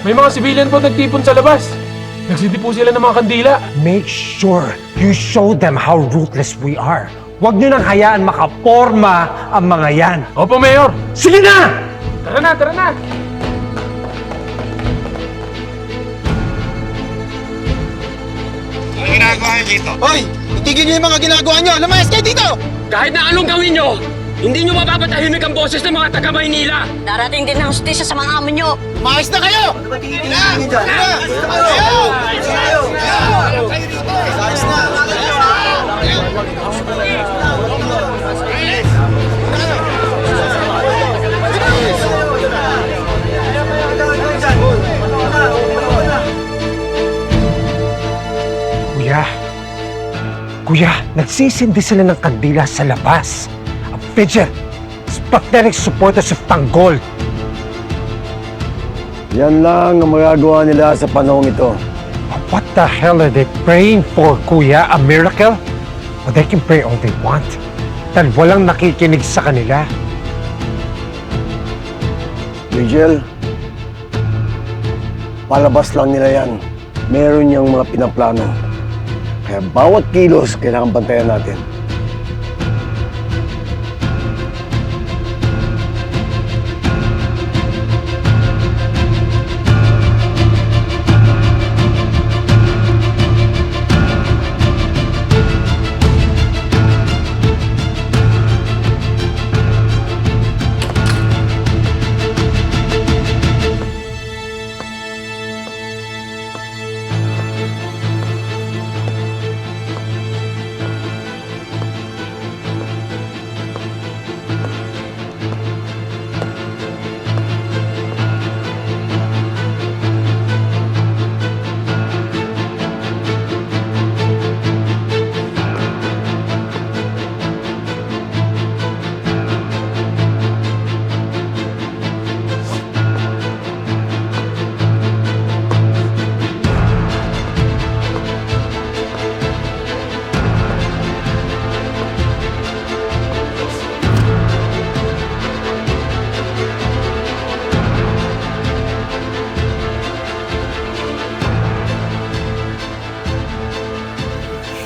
May mga civilian po nagtipon sa labas. Nagsindi po sila ng mga kandila. Make sure you show them how ruthless we are. Huwag nyo nang hayaan makaporma ang mga yan. Opo, Mayor. Sige na! Tara na, tara na. Ano ginagawa niyo dito? Hoy! Itigil niyo yung mga ginagawa niyo! Lumayas kayo dito! Kahit na anong gawin nyo, hindi nyo mapapatahimik ang boses ng mga taga-Maynila. Darating din ang hustisya sa mga amo nyo. Umayos na kayo! Kuya, nagsisindi sila ng kandila sa labas. Ang Fidget, pathetic supporters of Tanggol. Yan lang ang magagawa nila sa panahong ito. What the hell are they praying for, Kuya? A miracle? Well, they can pray all they want. Dahil walang nakikinig sa kanila. Rigel, palabas lang nila yan. Meron niyang mga pinaplano. Kaya bawat kilos kailangan bantayan natin.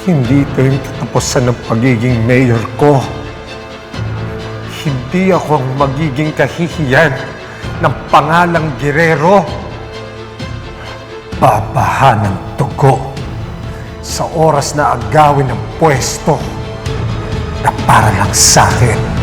Hindi ito yung katapusan ng pagiging mayor ko. Hindi ako ang magiging kahihiyan ng pangalang Guerrero. Babaha ng dugo sa oras na agawin ng pwesto na para lang sa akin.